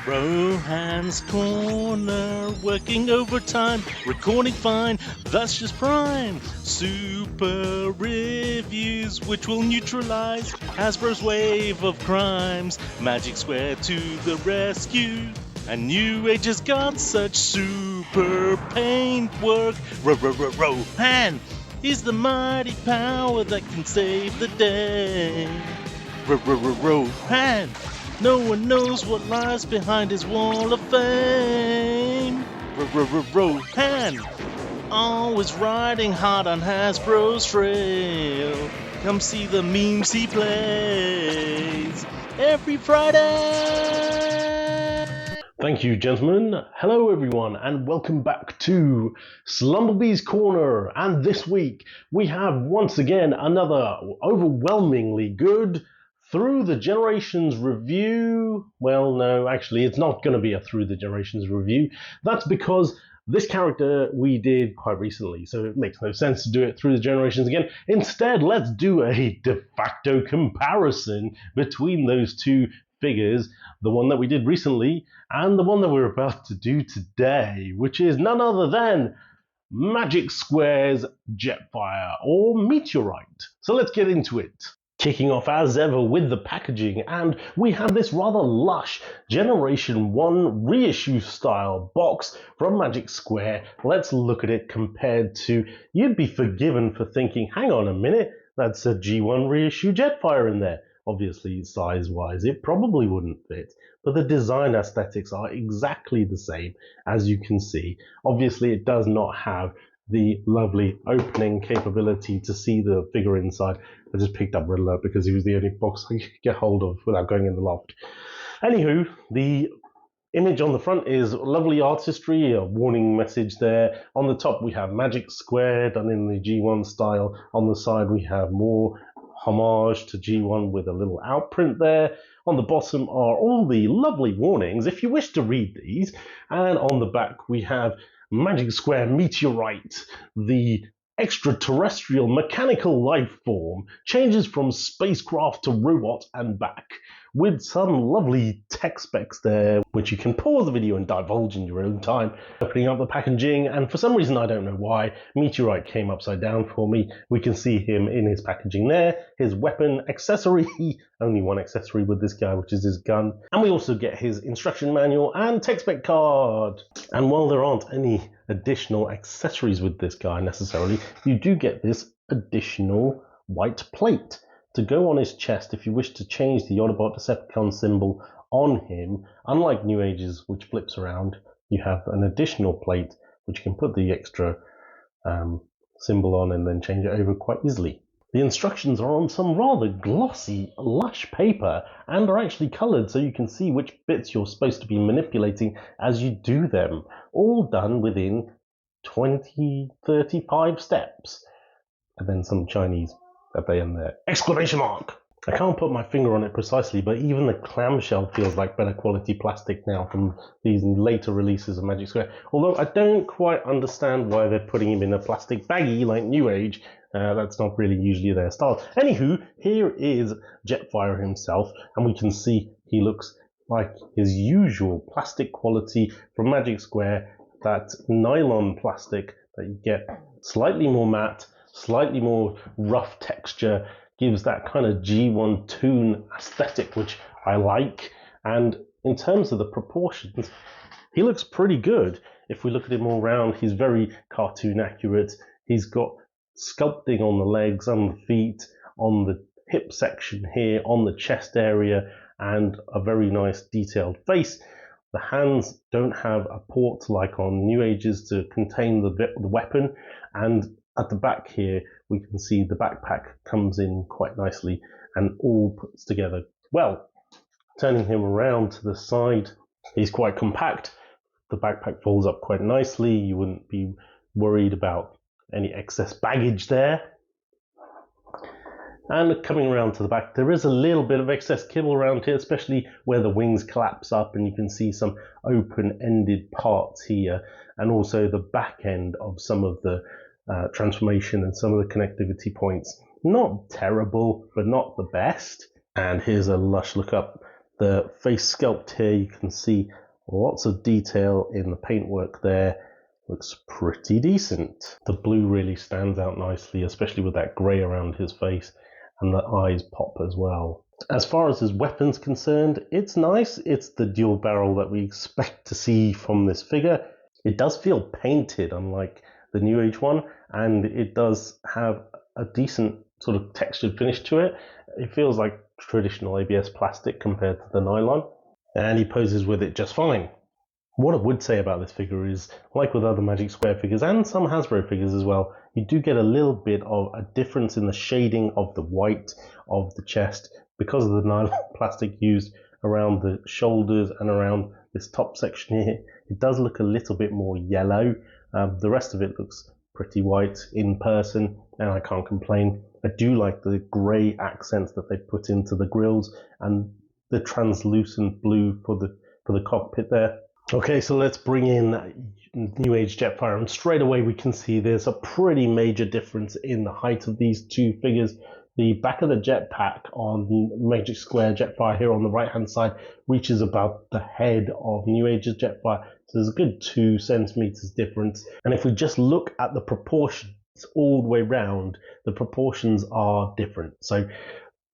Rohan's Corner, working overtime, recording fine, that's just prime. Super reviews which will neutralize Hasbro's wave of crimes. Magic Square to the rescue, and Newage has got such super paintwork. Rohan is the mighty power that can save the day. Rohan, no one knows what lies behind his wall of fame. Rohan, always riding hard on Hasbro's trail. Come see the memes he plays every Friday. Thank you, gentlemen. Hello, everyone, and welcome back to Slumberbee's Corner. And this week, we have once again another overwhelmingly good Through the Generations review. Well, no, actually, it's not going to be a Through the Generations review. That's because this character we did quite recently, so it makes no sense to do it through the generations again. Instead, let's do a de facto comparison between those two figures, the one that we did recently and the one that we're about to do today, which is none other than Magic Square's Jetfire, or Meteorite. So let's get into it. Kicking off as ever with the packaging, and we have this rather lush Generation 1 reissue style box from Magic Square. Let's look at it compared to, you'd be forgiven for thinking, hang on a minute, that's a G1 reissue Jetfire in there. Obviously, size-wise, it probably wouldn't fit, but the design aesthetics are exactly the same, as you can see. Obviously, it does not have the lovely opening capability to see the figure inside. I just picked up Red Alert because he was the only box I could get hold of without going in the loft. Anywho, the image on the front is lovely artistry, a warning message there. On the top we have Magic Square done in the G1 style. On the side we have more homage to G1 with a little outprint there. On the bottom are all the lovely warnings if you wish to read these. And on the back we have Magic Square Meteorite, the extraterrestrial mechanical life form, changes from spacecraft to robot and back, with some lovely tech specs there, which you can pause the video and divulge in your own time. Opening up the packaging, and for some reason, I don't know why, Meteorite came upside down for me. We can see him in his packaging there, his weapon accessory, only one accessory with this guy, which is his gun. And we also get his instruction manual and tech spec card. And while there aren't any additional accessories with this guy necessarily, you do get this additional white plate to go on his chest if you wish to change the Autobot Decepticon symbol on him. Unlike New Age's, which flips around, you have an additional plate which you can put the extra symbol on and then change it over quite easily. The instructions are on some rather glossy, lush paper and are actually coloured so you can see which bits you're supposed to be manipulating as you do them. All done within 35 steps. And then some Chinese at the end there. Exclamation mark! I can't put my finger on it precisely, but even the clamshell feels like better quality plastic now from these later releases of Magic Square. Although I don't quite understand why they're putting him in a plastic baggie like New Age. That's not really usually their style. Anywho, here is Jetfire himself, and we can see he looks like his usual plastic quality from Magic Square, that nylon plastic that you get, slightly more matte, slightly more rough texture, gives that kind of G1 toon aesthetic, which I like. And in terms of the proportions, he looks pretty good. If we look at him all round, he's very cartoon accurate. He's got sculpting on the legs, on the feet, on the hip section here, on the chest area, and a very nice detailed face. The hands don't have a port like on New Age's to contain the weapon, and at the back here we can see the backpack comes in quite nicely and all puts together well. Turning him around to the side, he's quite compact. The backpack folds up quite nicely. You wouldn't be worried about any excess baggage there. And coming around to the back, there is a little bit of excess kibble around here, especially where the wings collapse up and you can see some open-ended parts here, and also the back end of some of the transformation and some of the connectivity points. Not terrible, but not the best. And here's a lush look up The face sculpt here, you can see lots of detail in the paintwork there. Looks pretty decent. The blue really stands out nicely, especially with that grey around his face, and the eyes pop as well. As far as his weapon's concerned, it's nice. It's the dual barrel that we expect to see from this figure. It does feel painted, unlike the Newage one, and it does have a decent sort of textured finish to it. It feels like traditional ABS plastic compared to the nylon, and he poses with it just fine. What I would say about this figure is, like with other Magic Square figures and some Hasbro figures as well, you do get a little bit of a difference in the shading of the white of the chest because of the nylon plastic used around the shoulders and around this top section here. It does look a little bit more yellow. The rest of it looks pretty white in person, and I can't complain. I do like the grey accents that they put into the grills and the translucent blue for the cockpit there. Okay, so let's bring in Newage Jetfire, and straight away we can see there's a pretty major difference in the height of these two figures. The back of the jetpack on Magic Square Jetfire here on the right hand side reaches about the head of Newage's Jetfire, so there's a good 2 centimeters difference. And if we just look at the proportions all the way round, the proportions are different. So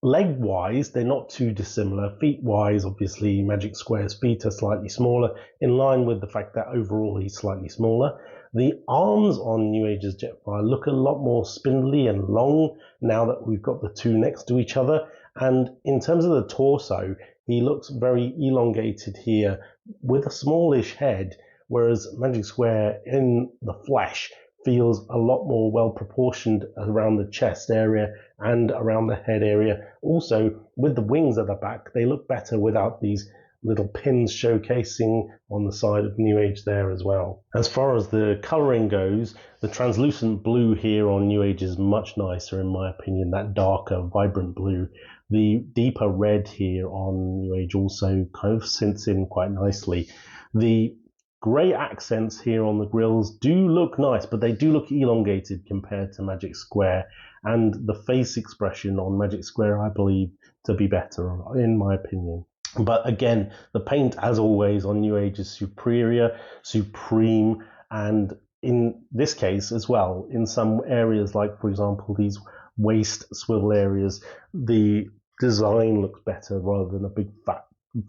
leg wise, they're not too dissimilar. Feet wise, obviously Magic Square's feet are slightly smaller, in line with the fact that overall he's slightly smaller. The arms on Newage's Jetfire look a lot more spindly and long now that we've got the two next to each other. And in terms of the torso, he looks very elongated here with a smallish head, whereas Magic Square in the flesh feels a lot more well proportioned around the chest area and around the head area. Also, with the wings at the back, they look better without these little pins showcasing on the side of Newage there as well. As far as the colouring goes, the translucent blue here on Newage is much nicer in my opinion, that darker, vibrant blue. The deeper red here on Newage also kind of sinks in quite nicely. The grey accents here on the grills do look nice, but they do look elongated compared to Magic Square, and the face expression on Magic Square I believe to be better in my opinion. But again, the paint, as always, on Newage is superior, supreme, and in this case as well, in some areas, like for example these waist swivel areas, the design looks better rather than a big fat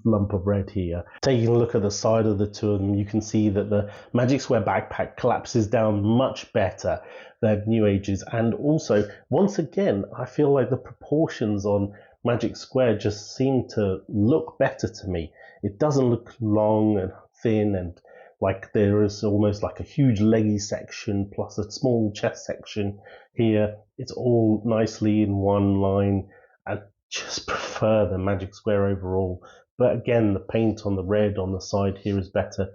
lump of red here. Taking a look at the side of the two of them, you can see that the Magic Square backpack collapses down much better than Newage's, and also, once again, I feel like the proportions on Magic Square just seem to look better to me. It doesn't look long and thin and like there is almost like a huge leggy section plus a small chest section here. It's all nicely in one line. I just prefer the Magic Square overall. But again, the paint on the red on the side here is better.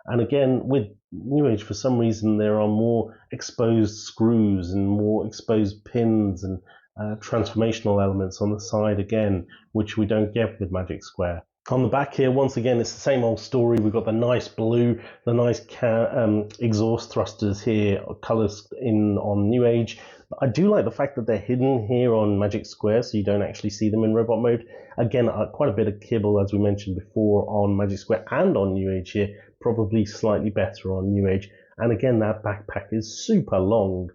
And again, with Newage, for some reason, there are more exposed screws and more exposed pins and transformational elements on the side again, which we don't get with Magic Square. On the back here, once again, it's the same old story. We've got the nice blue, the nice exhaust thrusters here, colours in on Newage. I do like the fact that they're hidden here on Magic Square, so you don't actually see them in robot mode. Again, quite a bit of kibble, as we mentioned before, on Magic Square and on Newage here, probably slightly better on Newage. And again, that backpack is super long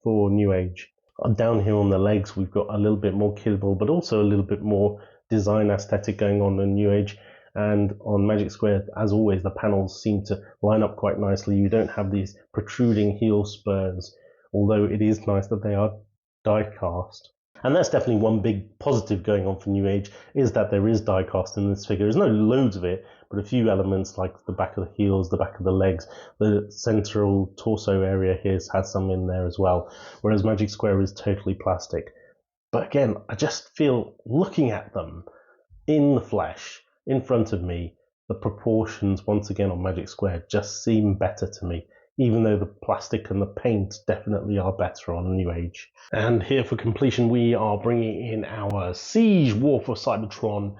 for Newage. Down here on the legs, we've got a little bit more kibble, but also a little bit more design aesthetic going on in Newage. And on Magic Square, as always, the panels seem to line up quite nicely. You don't have these protruding heel spurs, although it is nice that they are die cast. And that's definitely one big positive going on for Newage, is that there is die cast in this figure. There's no loads of it, but a few elements like the back of the heels, the back of the legs, the central torso area here has some in there as well, whereas Magic Square is totally plastic. But again, I just feel, looking at them in the flesh, in front of me, the proportions once again on Magic Square just seem better to me, even though the plastic and the paint definitely are better on Newage. And here for completion, we are bringing in our Siege War for Cybertron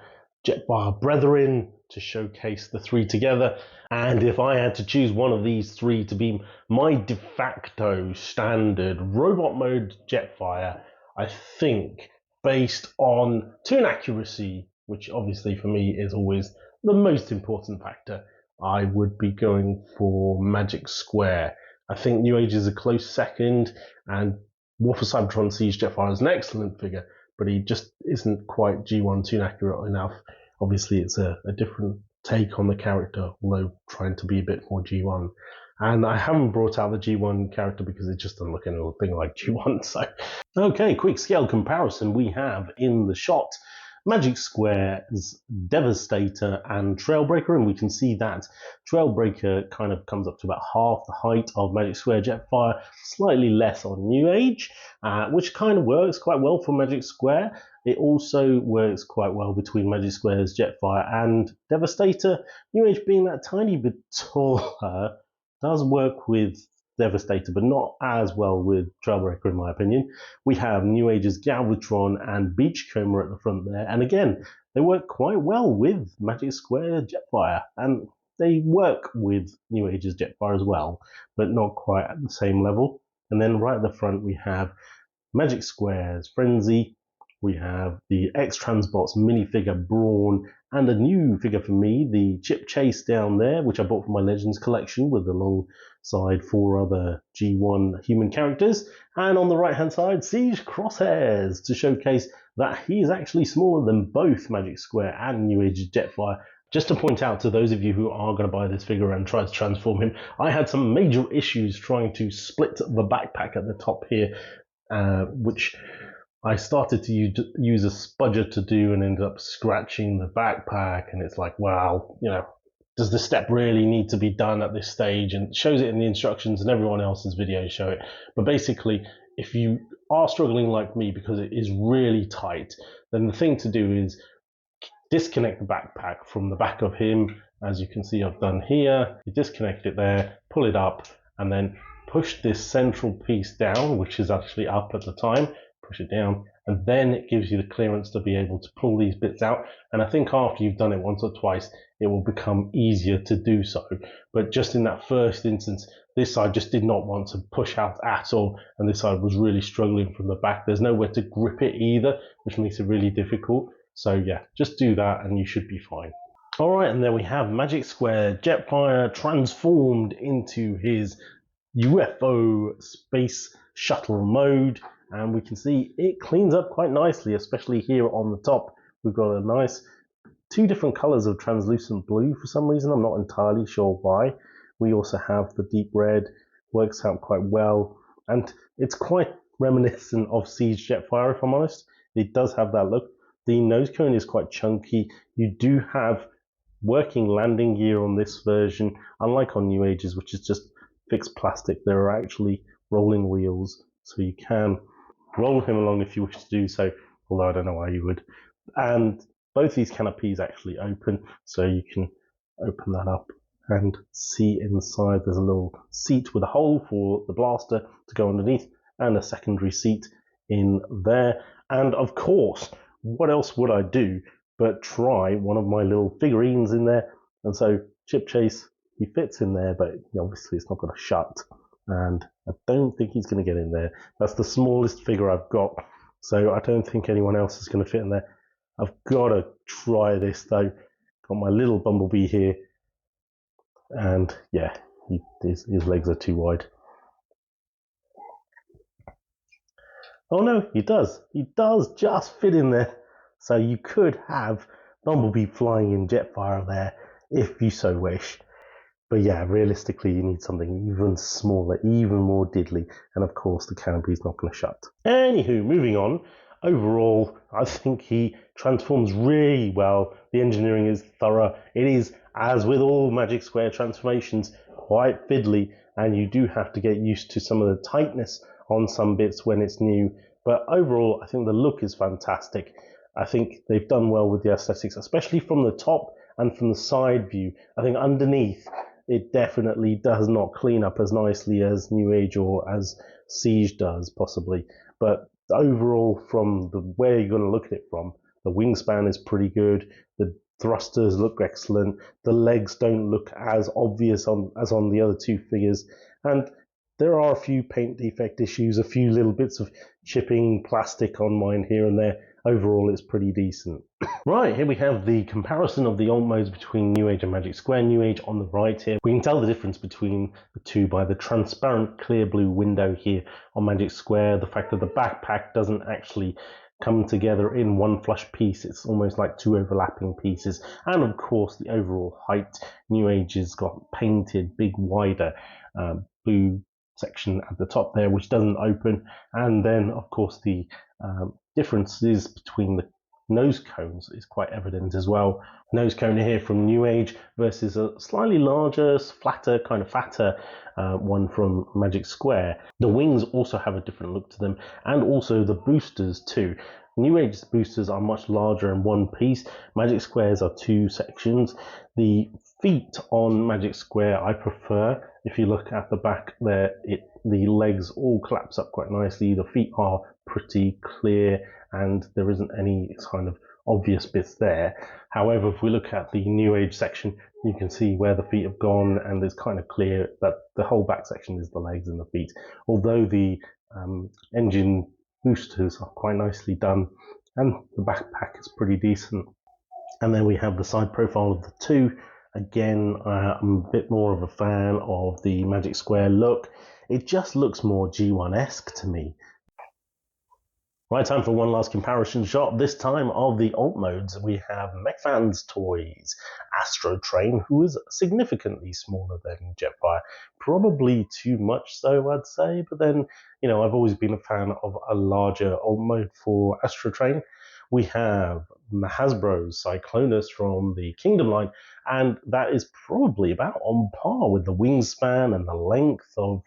Jetfire brethren to showcase the three together. And if I had to choose one of these three to be my de facto standard robot mode Jetfire, I think, based on turn accuracy, which obviously for me is always the most important factor, I would be going for Magic Square. I think Newage is a close second, and War for Cybertron Siege Jetfire is an excellent figure, but he just isn't quite G1 accurate enough. Obviously, it's a different take on the character, although trying to be a bit more G1. And I haven't brought out the G1 character because it just doesn't look anything like G1. So, okay, quick scale comparison. We have in the shot Magic Square's Devastator and Trailbreaker, and we can see that Trailbreaker kind of comes up to about half the height of Magic Square Jetfire, slightly less on Newage, which kind of works quite well for Magic Square. It also works quite well between Magic Square's Jetfire and Devastator. Newage being that tiny bit taller does work with Devastator, but not as well with Trailbreaker in my opinion. We have Newage's Galvatron and Beachcomber at the front there, and again, they work quite well with Magic Square Jetfire, and they work with Newage's Jetfire as well, but not quite at the same level. And then right at the front we have Magic Square's Frenzy, we have the X-Transbots minifigure Brawn, and a new figure for me, the Chip Chase down there, which I bought from my Legends collection with alongside 4 other G1 human characters. And on the right hand side, Siege Crosshairs, to showcase that he is actually smaller than both Magic Square and Newage Jetfire. Just to point out to those of you who are going to buy this figure and try to transform him, I had some major issues trying to split the backpack at the top here, which I started to use a spudger to do and ended up scratching the backpack, and it's like, wow, does this step really need to be done at this stage? And it shows it in the instructions, and everyone else's videos show it. But basically, if you are struggling like me because it is really tight, then the thing to do is disconnect the backpack from the back of him. As you can see I've done here, you disconnect it there, pull it up, and then push this central piece down, which is actually up at the time, push it down, and then it gives you the clearance to be able to pull these bits out. And I think after you've done it once or twice, it will become easier to do so. But just in that first instance, this side just did not want to push out at all, and this side was really struggling from the back. There's nowhere to grip it either, which makes it really difficult. So yeah, just do that and you should be fine. Alright, and there we have Magic Square Jetfire transformed into his UFO space shuttle mode. And we can see it cleans up quite nicely, especially here on the top. We've got a nice 2 different colors of translucent blue for some reason. I'm not entirely sure why. We also have the deep red, works out quite well. And it's quite reminiscent of Siege Jetfire, if I'm honest. It does have that look. The nose cone is quite chunky. You do have working landing gear on this version, unlike on Newage's, which is just fixed plastic. There are actually rolling wheels, so you can roll him along if you wish to do so, although I don't know why you would. And both these canopies actually open, so you can open that up and see inside there's a little seat with a hole for the blaster to go underneath, and a secondary seat in there. And of course, what else would I do but try one of my little figurines in there? And so Chip Chase, he fits in there, but obviously it's not going to shut, and I don't think he's going to get in there. That's the smallest figure I've got, so I don't think anyone else is going to fit in there. I've got to try this though. Got my little Bumblebee here, and yeah, his legs are too wide. Oh no, he does just fit in there. So you could have Bumblebee flying in Jetfire there if you so wish. But yeah, realistically, you need something even smaller, even more diddly. And of course, the canopy's not going to shut. Anywho, moving on. Overall, I think he transforms really well. The engineering is thorough. It is, as with all Magic Square transformations, quite fiddly. And you do have to get used to some of the tightness on some bits when it's new. But overall, I think the look is fantastic. I think they've done well with the aesthetics, especially from the top and from the side view. I think underneath, it definitely does not clean up as nicely as Newage or as Siege does, possibly. But overall, from the where you're going to look at it from, the wingspan is pretty good. The thrusters look excellent. The legs don't look as obvious as on the other 2 figures. And there are a few paint defect issues, a few little bits of chipping plastic on mine here and there. overall it's pretty decent. Right, here we have the comparison of the alt modes between Newage and Magic Square. Newage on the right here. We can tell the difference between the two by the transparent clear blue window here on Magic Square, the fact that the backpack doesn't actually come together in one flush piece. It's almost like two overlapping pieces. And of course the overall height. Newage has got painted big wider blue section at the top there which doesn't open, and then of course the differences between the nose cones is quite evident as well. Nose cone here from Newage versus a slightly larger, flatter, kind of fatter one from Magic Square. The wings also have a different look to them, and also the boosters too. Newage's boosters are much larger in one piece. Magic Square's are two sections. The feet on Magic Square I prefer. If you look at the back there, the legs all collapse up quite nicely. The feet are pretty clear and there isn't any kind of obvious bits there. However, if we look at the Newage section, you can see where the feet have gone, and it's kind of clear that the whole back section is the legs and the feet. Although the engine boosters are quite nicely done and the backpack is pretty decent. And then we have the side profile of the two. Again, I'm a bit more of a fan of the Magic Square look. It just looks more G1-esque to me. Right, time for one last comparison shot, this time of the alt modes. We have MechFans Toys Astro Train, who is significantly smaller than Jetfire. Probably too much so, I'd say, but then, you know, I've always been a fan of a larger alt mode for Astro Train. We have Hasbro's Cyclonus from the Kingdom line, and that is probably about on par with the wingspan and the length of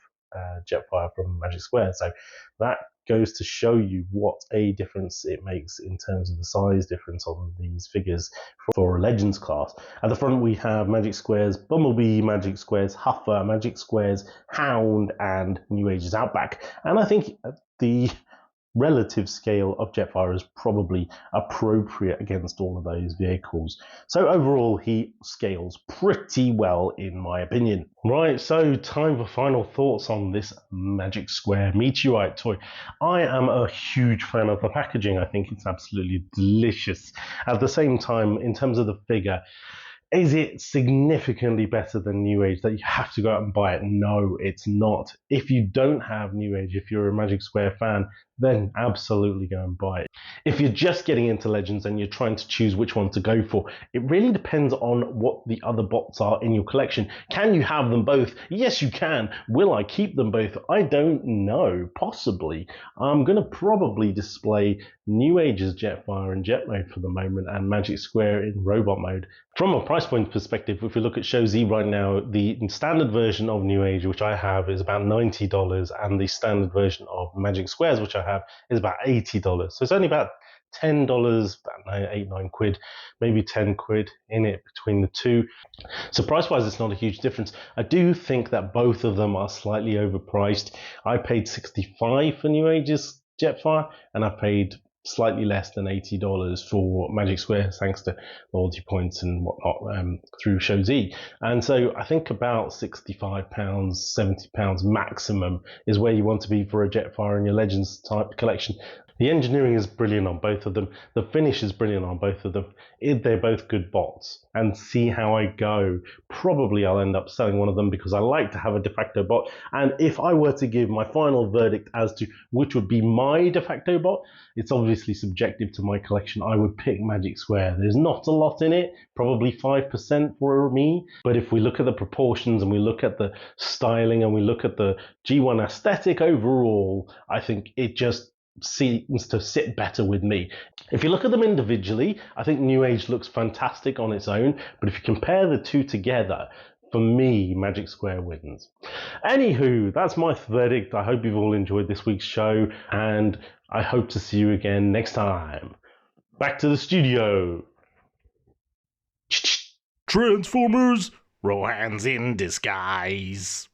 Jetfire from Magic Square. So that goes to show you what a difference it makes in terms of the size difference on these figures for a Legends class. At the front we have Magic Square's Bumblebee, Magic Square's Huffer, Magic Square's Hound, and Newage's Outback. And I think the relative scale of Jetfire is probably appropriate against all of those vehicles. So overall, he scales pretty well in my opinion. Right, so time for final thoughts on this Magic Square Meteorite toy. I am a huge fan of the packaging. I think it's absolutely delicious. At the same time, in terms of the figure, is it significantly better than Newage that you have to go out and buy it? No, it's not. If you don't have Newage, if you're a Magic Square fan, then absolutely go and buy it. If you're just getting into Legends and you're trying to choose which one to go for, it really depends on what the other bots are in your collection. Can you have them both? Yes, you can. Will I keep them both? I don't know. Possibly. I'm going to probably display Newage's Jetfire in Jet mode for the moment and Magic Square in Robot mode. From a price point perspective, if we look at Show Z right now, the standard version of Newage, which I have, is about $90, and the standard version of Magic Squares, which I have, is about $80. So it's only about $10, about 8-9 quid, maybe 10 quid in it between the two. So price-wise, it's not a huge difference. I do think that both of them are slightly overpriced. I paid $65 for Newage's Jetfire, and I paid slightly less than $80 for Magic Square, thanks to loyalty points and whatnot through Show Z. And so I think about £65, £70 maximum is where you want to be for a Jetfire in your Legends type collection. The engineering is brilliant on both of them. The finish is brilliant on both of them. They're both good bots. And see how I go. Probably I'll end up selling one of them because I like to have a de facto bot. And if I were to give my final verdict as to which would be my de facto bot, it's obviously subjective to my collection. I would pick Magic Square. There's not a lot in it, probably 5% for me. But if we look at the proportions and we look at the styling and we look at the G1 aesthetic overall, I think it just seems to sit better with me. If you look at them individually, I think Newage looks fantastic on its own, but if you compare the two together, for me, Magic Square wins. Anywho, that's my verdict. I hope you've all enjoyed this week's show, and I hope to see you again next time. Back to the studio. Transformers, Rohans in disguise.